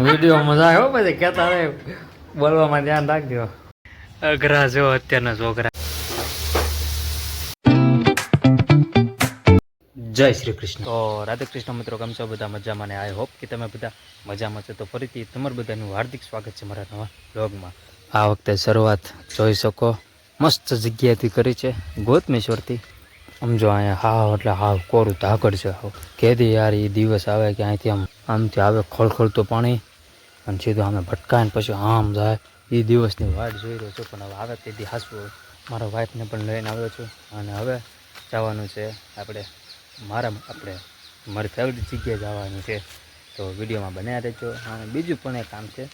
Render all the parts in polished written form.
Video મજા આવ્યો પછી કહેતા રહે બોલવામાં ધ્યાન રાખજો. અઘરા જો અત્યારના છોકરા. જય શ્રી કૃષ્ણ. તો રાધે કૃષ્ણ મિત્રો, કેમ છો બધા? મજામાં ને આઈ હોપ કે તમે બધા મજામાં છો. તો ફરીથી તમારું બધાનું હાર્દિક સ્વાગત છે મારા નવા બ્લોગમાં. આ વખતે શરૂઆત જોઈ શકો મસ્ત જગ્યાએથી કરી છે, ગોતમેશ્વરથી. સમજો અહીંયા હાવ એટલે હાવ કોરું ધાકડ છે. હાવ કેદી યાર એ દિવસ આવે કે અહીંથી આમથી આવે ખળખળતું પાણી અને સીધું આમે ભટકાઈને પછી આમ જાય. એ દિવસની વાટ જોઈ રહ્યો છું, પણ હવે આવે તેથી હાસવું. મારા વાઈફને પણ લઈને આવ્યો છું અને હવે જવાનું છે મારી ફેવરિટ જગ્યાએ જવાનું છે. તો વિડીયોમાં બનાવ્યા રહેજો. અને બીજું પણ એક કામ છે,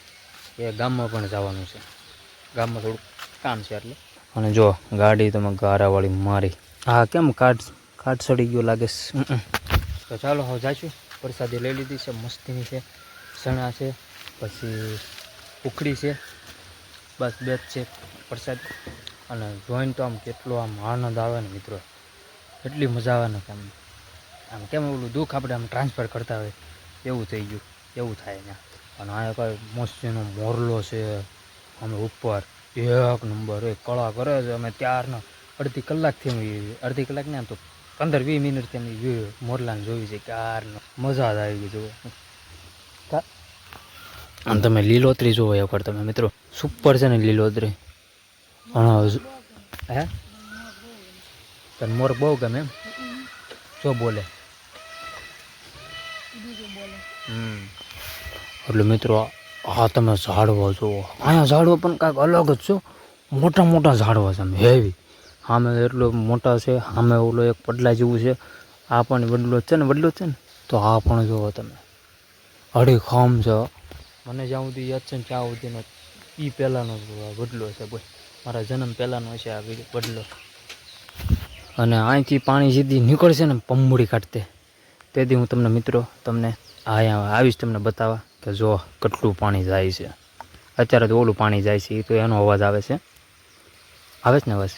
એ ગામમાં પણ જવાનું છે. ગામમાં થોડુંક કામ છે એટલે. અને જો ગાડી તમે ગારાવાળી મારી, હા કેમ કાટ સડી ગયો લાગે. તો ચાલો હવે જાઈશું. પ્રસાદી લઈ લીધી છે, મસ્તીની છે, ચણા છે, પછી ઉખડી છે, બસ બે જ છે પ્રસાદ. અને જોઈને તો આમ કેટલો આમ આનંદ આવે ને મિત્રો, એટલી મજા આવે ને કે આમ કેમ ઓલું દુઃખ આપણે આમ ટ્રાન્સફર કરતા હોય એવું થઈ ગયું, એવું થાય ને. અને આ કાંઈ મસ્તીનો મોરલો છે અમે ઉપર, એક નંબર એ કળા કરે છે. અમે ત્યારના અડધી કલાક ને તો 15-20 મિનિટથી અમે મોરલાને જોયું છે ક્યારનો. મજા જ આવી ગઈ જુઓ. અને તમે લીલોતરી જુઓ એકવાર તમે મિત્રો, સુપર છે ને લીલોતરી. હે તને મોર બહુ ગમે એમ? શું બોલે? એટલે મિત્રો આ તમે ઝાડવા જુઓ. અહીંયા ઝાડવા પણ કાંઈક અલગ જ છો, મોટા મોટા ઝાડવા છે, આમ હેવી. સામે એટલો મોટા છે, સામે ઓલો એક પડલા જેવું છે, આ પણ વડલો જ છે ને. તો આ પણ જુઓ તમે, અડી ખામ છે. મને જ્યાં સુધી યાદ છે ને ત્યાં સુધીનો એ પહેલાંનો વડલો છે. બોલ, મારા જન્મ પહેલાંનો છે આ વડલો. અને અહીંથી પાણી સીધી નીકળશે ને પંબુડી કાઢતે, તેથી હું તમને મિત્રો અહીંયા આવીશ તમને બતાવવા કે જો કેટલું પાણી જાય છે. અત્યારે તો ઓલું પાણી જાય છે, એ તો એનો અવાજ આવે છે ને બસ.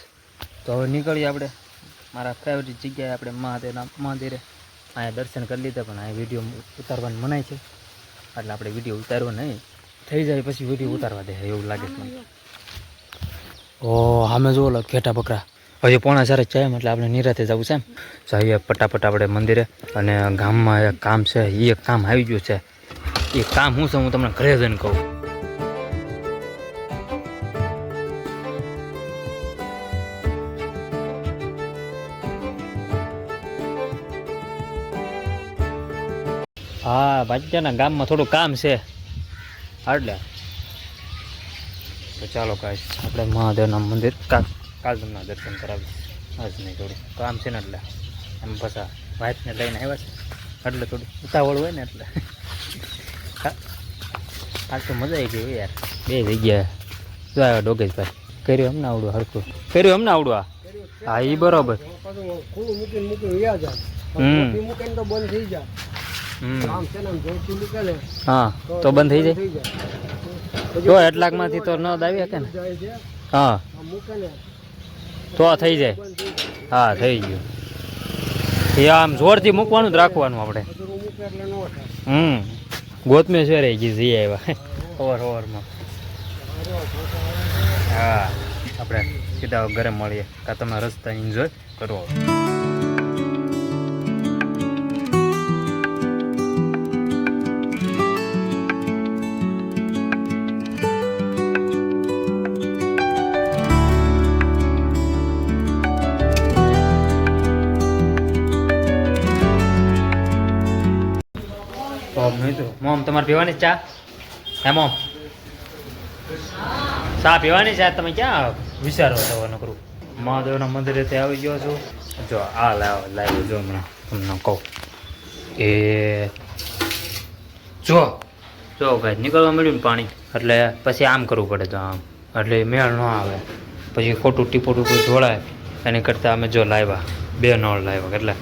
તો હવે નીકળીએ આપણે મારા ફેવરિટ જગ્યાએ, આપણે મહાદેરે. અહીંયા દર્શન કરી લીધા, પણ અહીંયા વિડીયો ઉતારવાની મનાય છે, એટલે આપણે વિડીયો ઉતારવો નહીં. થઈ જાય પછી વિડીયો ઉતારવા દે એવું લાગે છે મને. ઓ સામે જુઓ ઘેટા બકરા. હજી 3:45 જાય એટલે આપણે નિરાતે જવું છે એમ. જઈએ ફટાફટ આપણે મંદિરે. અને ગામમાં એક કામ છે, એ એક કામ આવી ગયું છે. એ કામ શું છે હું તમને ઘરે જઈને કહું. હા ભાજ્યાના ગામમાં થોડું કામ છે એટલે. તો ચાલો કાંઈ આપણે મહાદેવના મંદિર કાલ તમને દર્શન કરાવીશ. આજ નહીં, થોડું કામ છે ને એટલે એમ પાછા વાઈફને લઈને આવ્યા છે એટલે થોડું ઉતાવળ હોય ને એટલે. આજ તો મજા આવી ગઈ યાર. બે જગ્યાએ જો આવ્યા ડોગેશભાઈ. કર્યું એમને આવડું હરખું કર્યું એમને આવડું. હા એ બરોબર. હા તો બંધ થઈ જાય જો એટલાકમાંથી તો ન દાવી શકે ને. હા તો થઈ જાય. હા થઈ ગયું. એ આમ જોરથી મૂકવાનું જ રાખવાનું આપણે. ગોતમેશ્વર જઈ આવ્યા સવારમાં. હા આપણે સીધા ઘરે મળીએ, કાં તમે રસ્તા એન્જોય કરો. મોમ તમારે પીવાની ચા? હે મોમ, ચા પીવાની છે? તમે ક્યાં વિચારો થવાનું કરું? મહાદેવના મંદિરે તે આવી ગયો છું. જો આ લાવ્યો જો હમણાં તમને કહું. એ જો ભાઈ નીકળવા મળ્યું ને પાણી, એટલે પછી આમ કરવું પડે. તો આમ એટલે મેળ ન આવે, પછી ખોટું ટીપું ઢોળાય. એની કરતાં અમે જો લાવ્યા 2 નળ લાવ્યા. એટલે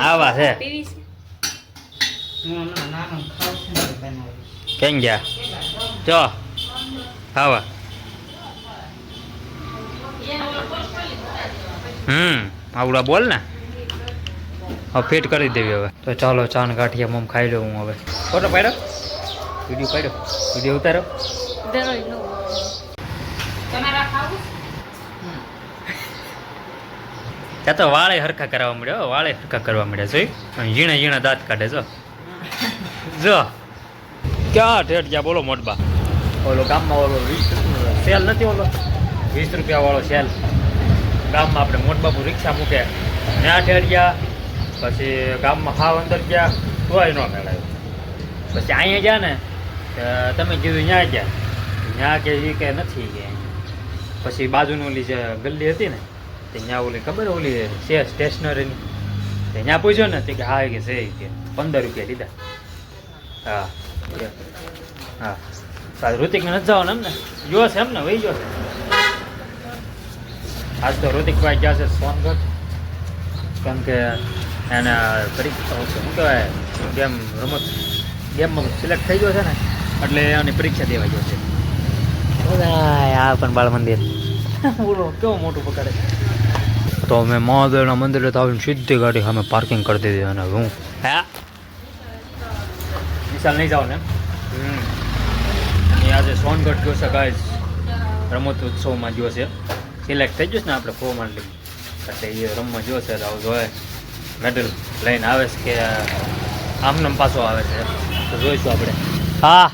આવા છે કેમ ગયા જો આવા. આવડા બોલ ને હવે ફિટ કરી દેવી હવે. તો ચાલો ચા ને ગાંઠિયા મમ ખાઈ લઉં હું હવે. ફોટો પાડ્યો, વિડીયો ઉતાર્યો. ત્યાં તો વાળે હરખા કરવા મળ્યો, વાળે હરખા કરવા મળ્યા જોઈ. ઝીણા ઝીણા દાંત કાઢે જો ક્યાં ઠેઠ ગયા બોલો મોટબા. ઓલો ગામમાં ઓલો 20 સેલ નથી, ઓલો 20 રૂપિયા વાળો સેલ ગામમાં આપણે મોટબાપુ રિક્ષા મૂકે ત્યાં ઠેઠ ગયા. પછી ગામમાં ખાવ અંદર ગયા તોય ન મેળાયું. પછી અહીંયા ગયા ને તમે કીધું ત્યાં ગયા, ત્યાં કે એ કે નથી કે. પછી બાજુની ઓલી જે ગલ્લી હતી ને ત્યાં ઓલી ખબર ઓલી છે સ્ટેશનરીની, ત્યાં પૂછ્યો ને કે હા કે છે કે 15 રૂપિયા લીધા. હા હા ઋતિકને નથી જવાનું એમ ને, જો છે એમ ને વહી ગયો છે. આજ તો ઋતિકભાઈ ગયા છે સોનગઢ, કેમ કે એને પરીક્ષા શું કહેવાય ગેમમાં સિલેક્ટ થઈ ગયો છે ને, એટલે એની પરીક્ષા દેવા ગયો છે. આ પણ બાળ મંદિર બોલો કેવું મોટું પકડે. તો મેં મહાદેવના મંદિરે તો આવીને સીધી ગાડી સામે પાર્કિંગ કરી દીધી. અને હું હા વિશાલ નહીં જાઉં ને એમ આજે સોનગઢ ગયો છે ગાઈઝ, રમત ઉત્સવમાં ગયો છે. સિલેક્ટ થઈ ગયું છે ને આપણે ફોર્મમાં લઈ, એટલે એ રમવા ગયો છે. તો જોઈએ મેડલ લઈને આવે છે કે આમને પાછો આવે છે, તો જોઈશું આપણે. હા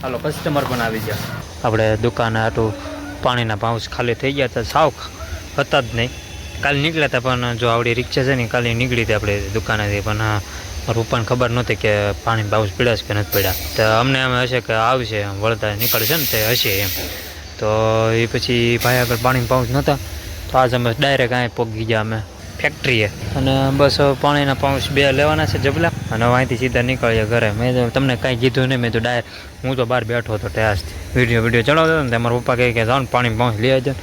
હાલો કસ્ટમર પણ આવી ગયા. આપણે દુકાને આટલું પાણીના પાઉચ ખાલી થઈ ગયા હતા, સાવ હતા જ નહીં. કાલે નીકળ્યા હતા પણ જો આવડી રિક્ષા છે ને કાલે નીકળી હતી આપણે દુકાનેથી, પણ મારા પપ્પાને ખબર નહોતી કે પાણી પાઉચ પીડ્યા છે કે નથી પડ્યા. તો અમને એમ હશે કે આવશે વળતા નીકળશે ને તે હશે એમ. તો એ પછી ભાઈ આગળ પાણી પાઉચ નહોતા, તો આજ અમે ડાયરેક્ટ અહીં પહોંચી ગયા અમે ફેક્ટરીએ. અને બસ પાણીના પાઉચ 2 લેવાના છે જબલા, અને અહીંથી સીધા નીકળીએ ઘરે. મેં તમને કાંઈ કીધું નહીં, મેં તો ડાયરેક્ટ હું તો બહાર બેઠો હતો ટેસ્ટ વિડીયો ચડાવતો હતો ને, તમારા પપ્પા કહે કે જાઓ ને પાણી પાઉચ લઈ આવજો.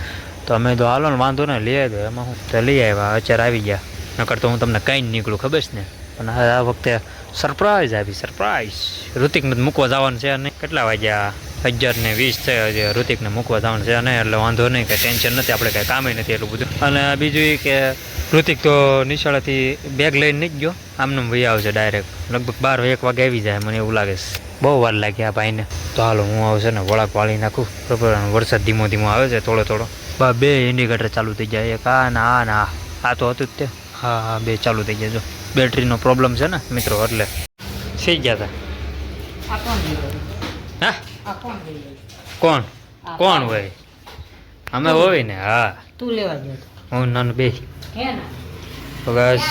તો અમે તો હાલો ને વાંધો ને લઈ આવ્યો, એમાં હું તો લઈ આવ્યા. અત્યારે આવી ગયા, નકર તો હું તમને કંઈ જ નીકળું ખબર છે ને. પણ આ વખતે સરપ્રાઈઝ આવી, સરપ્રાઈઝ. ઋતિકને મૂકવા જવાનું છે નહીં, કેટલા વાગ્યા 11:20 થયા. ઋતિકને મૂકવા જવાનું છે નહીં, એટલે વાંધો નહીં, કે ટેન્શન નથી, આપણે કાંઈ કામે નથી એટલું બધું. અને બીજું એ કે ઋતિક તો નિશાળેથી બેગ લઈને નહીં ગયો, આમને વહી આવશે ડાયરેક્ટ. લગભગ 12-1 વાગે આવી જાય મને એવું લાગે છે. બહુ વાર લાગી આ ભાઈને. તો હાલો હું આવશે ને વળાક વાળી નાખું બરાબર. વરસાદ ધીમો ધીમો આવે છે થોડો થોડો. 2 ઇન્ડિકેટર ચાલુ થઈ જાય, એક આ ના આ ના આ તો હતું જ તે. હા હા 2 ચાલુ થઈ ગયા. જો બેટરીનો પ્રોબ્લેમ છે ને મિત્રો, એટલે થઈ ગયા હતા. હા કોણ કોણ હોય? અમે હોય ને. હા તું લેવા ગયો હું નાનું બે. બસ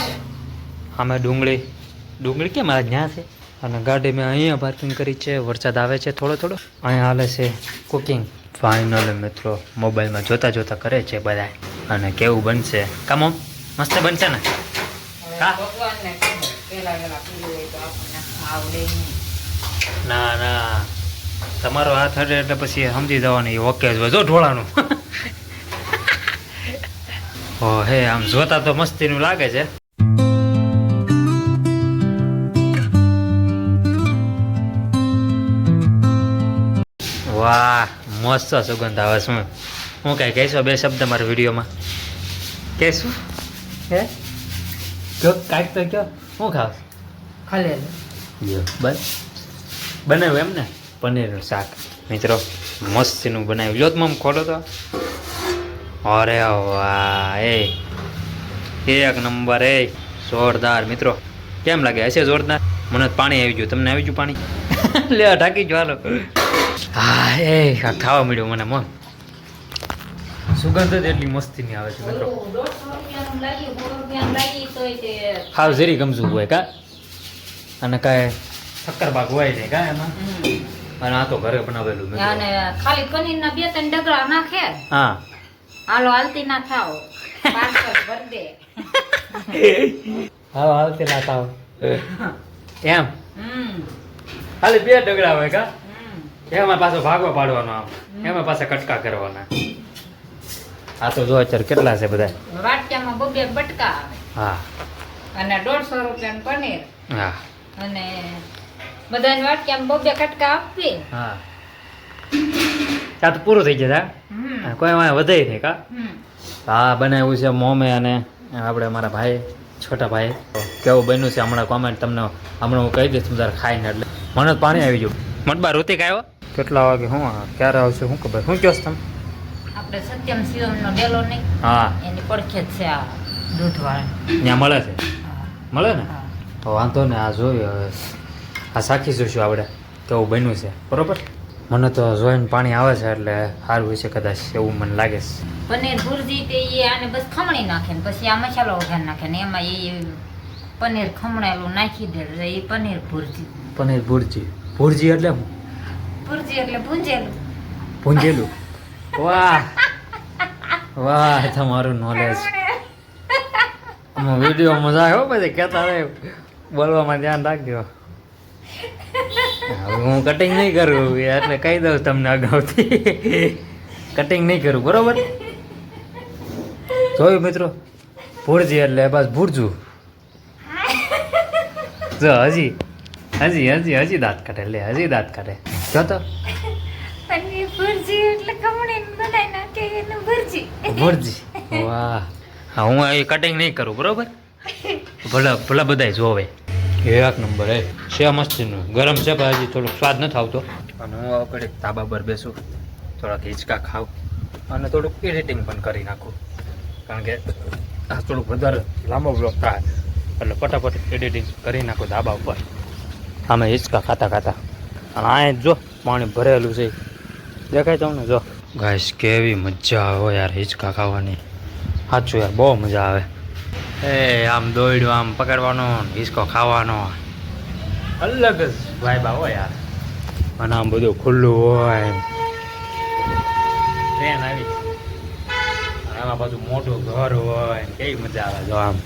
અમે ડુંગળી કેમ આ જ્યાં છે. અને ગાડી મેં અહીંયા પાર્કિંગ કરી છે. વરસાદ આવે છે થોડો થોડો. અહીંયા હાલે છે કુકિંગ. ફાઇનલ મિત્રો મોબાઈલમાં જોતા જોતા કરે છે બધા. અને કેવું બનશે કામ મસ્ત બનશે ને. ના ના તમારો હાથ હટે એટલે પછી સમજી જવાની ઓકે જ હોય. જો ઢોળાનું ઓ હે આમ જોતા તો મસ્તીનું લાગે છે. વાહ મસ્ત સુગંધ આવે. શું હું કાંઈ કહેશો 2 શબ્દ મારા વિડીયોમાં કહેશું? હે કયો કાંઈક તો કયો. શું ખાવ? ખાલી બસ બનાવ્યું એમ ને પનીરનું શાક મિત્રો મસ્તીનું બનાવ્યું. લો તો ખોલો તો. અરે વાહ એક નંબર જોરદાર મિત્રો. કેમ લાગે? હશે જોરદાર. મને પાણી આવી ગયું. તમને આવી ગયું પાણી? લે ઢાંકી ગયો હાલો. હા ખાવા મળ્યું મને મન. સુગંધ જ એટલી મસ્તીની આવે છે મિત્રો. હાવ જરી ગમતું હોય કા. અને કાંઈ શક્કરપાક હોય છે કા એમાં. અને આ તો ઘરે બનાવેલું ખાલી પનીરના 2-3 ડગલા નાખે. હા હાલો હાલતી ના થાવ. હા હાલતી ના થાવ એમ. ખાલી 2 ડગલા હોય કા. એમાં પાછો ભાગવા પાડવાનો, આમ એમાં પાછા કટકા કરવાના. આ તો જો અત્યારે કેટલા છે બધા વાટક્યામાં 2 બટકા આવે. હા અને 150 રૂપિયાનું પનીર. હા અને બધાને વાટક્યામાં 2 કટકા આપવી. હા ત્યાં તો પૂરું થઈ જતા. કોઈ વાંહે વધે નહીં કા. હા બનાવ્યું છે મોમે અને આપણે મારા ભાઈ છોટા ભાઈ કેવું બન્યું છે હમણાં કોમેન્ટ તમને હમણાં હું કહી દઈશ તમે તારે ખાઈને એટલે મને જ પાણી આવી ગયું મટબા ઋતિક આવ્યો કેટલા વાગે હું ક્યારે આવશે શું ખબર શું કહો તમે આપણે સત્યમ શિવમનો ડેલો નહીં હા એની પડખે જ છે આ દૂધવાળા ત્યાં મળે છે મળે ને હા. તો વાંધો ને આ જોયું હવે આ સાખી જોઈશું આપણે કેવું બન્યું છે બરોબર મને તો જોઈને પાણી આવે છે એટલે સારું હોય છે કદાચ એવું મને લાગે છે પનીર ભુરજી તે એ આને બસ ખમણી નાખે ને પછી આ મસાલો વઘાર નાખે ને એમાં એ પનીર ખમણેલું નાખી દે એટલે એ પનીર ભુરજી પનીર ભુરજી ભુરજી એટલે શું ભુરજી એટલે ભૂંજેલું ભૂંજેલું વાહ વાહ તમારું નોલેજ વિડીયો મજા આવ્યો પછી કહેતા રહે બોલવામાં ધ્યાન રાખજો હવે હું કટિંગ નહીં કરું એટલે કહી દઉં તમને અગાઉથી કટિંગ નહીં કરું બરોબર જોયું મિત્રો ભુરજી એટલે બસ ભુરજું જો હજી દાંત કાઢે લે હજી દાંત કાઢે જો તો પનીર ભુરજી એટલે ખમણી બનાવી નાખે એને ભુરજી ભુરજી વાહ હા હું એ કટિંગ નહીં કરું બરોબર ભલે ભલે બધાય જોવે એક નંબર એ છે મસ્તીનું ગરમ છે પણ હજી થોડોક સ્વાદ નથી આવતો અને હું આપણે તાબા પર બેસું થોડાક હિંચકા ખાવ અને થોડુંક એડિટિંગ પણ કરી નાખું કારણ કે આ થોડુંક વધારે લાંબો બ્લોગ થાય એટલે ફટાફટ એડિટિંગ કરી નાખું ધાબા ઉપર આમે હિંચકા ખાતા ખાતા અને આ જો પાણી ભરેલું છે દેખાય તમને જો ગાઈસ કેવી મજા આવે હો યાર હિંચકા ખાવાની સાચું યાર બહુ મજા આવે એ આમ દોડ્યું આમ પકડવાનો હિંચકો ખાવાનો અલગ જ વાઇબ આવે યાર અને આમ બધું ખુલ્લું હોય ટ્રેન આવી અને એમાં પાછું મોટું ઘર હોય કેવી મજા આવે જો આમ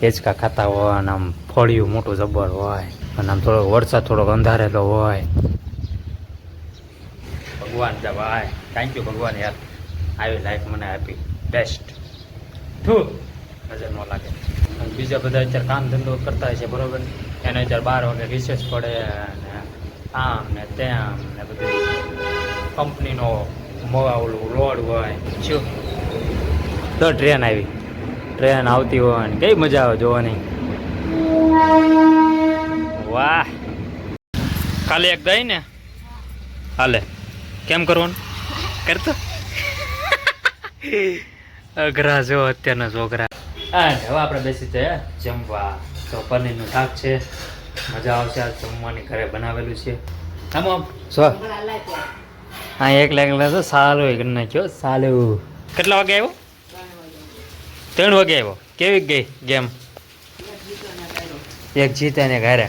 હિંચકા ખાતા હોય અને આમ ફળિયું મોટું જબર હોય અને આમ થોડોક વરસાદ થોડોક અંધારેલો હોય ભગવાન જા ભાઈ થેન્ક યુ ભગવાન યાર આવી લાઈફ મને આપી બેસ્ટ થુ નજર ન લાગે અને બીજા બધા અત્યારે કામ ધંધો કરતા હોય છે બરોબર એને અત્યારે 12 વાગે રિસેસ પડે અને આમ ને તેમ ને બધું કંપનીનો ઓલું લોડ હોય શું તો ટ્રેન આવતી હોય ને કઈ મજા આવે જોવાની વાહ ખાલી એક ગઈ ને હાલે કેમ કરવાનું કરતો અઘરા જો અત્યારના છોકરા હવે આપણે બેસી જઈએ જમવા તો પનીરનું શાક છે મજા આવશે આ જમવાની ઘરે બનાવેલું છે આમાં હા એક લાખ તો સારું કરી નાખ્યો સારું કેટલા વાગે આવ્યો 3 વાગે આવ્યો કેવી ગઈ ગેમ એક જીતે ને ઘરે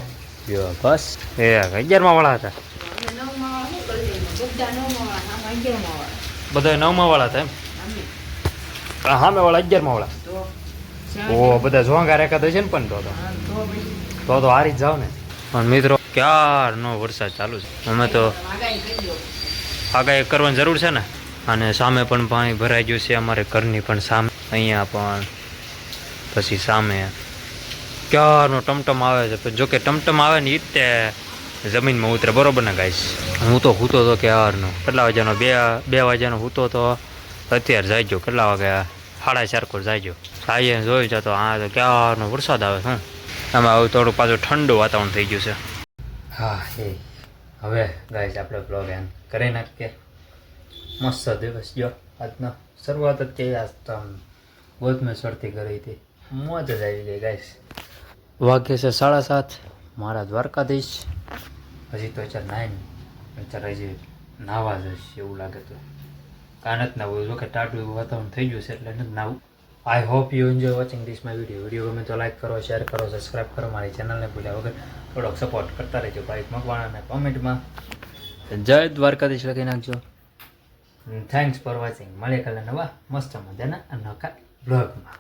બસ એ 11માં વાળા હતા બધા 9માં વાળા હતા એમ સામે વાળા 11માં વાળા ઓ બધા જોંગા રેખા છે ને પણ તો હારી જ જાવ ને પણ મિત્રો ક્યારનો વરસાદ ચાલુ છે અમે તો આગાહી કરવાની જરૂર છે ને અને સામે પણ પાણી ભરાઈ ગયું છે અમારે ઘરની પણ સામે અહીંયા પણ પછી સામે ક્યારનો ટમટમ આવે છે પણ જોકે ટમટમ આવે ને એ જ તે જમીનમાં ઉતરે બરોબર ને ગાઈશ હું તો હૂતો હતો ક્યારનો કેટલા વાગ્યાનો 2 વાગ્યાનો હૂતો તો અત્યારે જાય ગયો કેટલા વાગ્યા 4:30 કોર જાય ગયો સાઈએ જોઈ જતો આ તો ક્યારનો વરસાદ આવે શું આમાં હવે થોડું પાછું ઠંડુ વાતાવરણ થઈ ગયું છે હા એ હવે ગાઈસ આપણે બ્લોગ એન્ડ કરી નાખીએ મસ્ત દિવસ ગયો આજનો શરૂઆત જ કે આજ તો આમ બહુ મેં શરતી કરી હતી મોજ જ આવી ગઈ ગાઈસ વાગે છે 7:30 મારા દ્વારકાધીશ હજી તો અત્યારે હજી નાવા જઈશ એવું લાગે તો કાન જ નાવું જો કે ટાટું વાતાવરણ થઈ ગયું છે એટલે નથી નાવું I hope you enjoy watching this my video ગમે તો લાઈક કરો શેર કરો સબસ્ક્રાઈબ કરો મારી ચેનલને ભૂલ્યા વગર થોડોક સપોર્ટ કરતા રહેજો ભાઈ મકવાણાને કોમેન્ટમાં જય દ્વારકાધીશ લખી નાખજો થેન્ક્સ ફોર વોચિંગ મળીએ કાલે નવા મસ્ત મજાના અનોખા બ્લોગમાં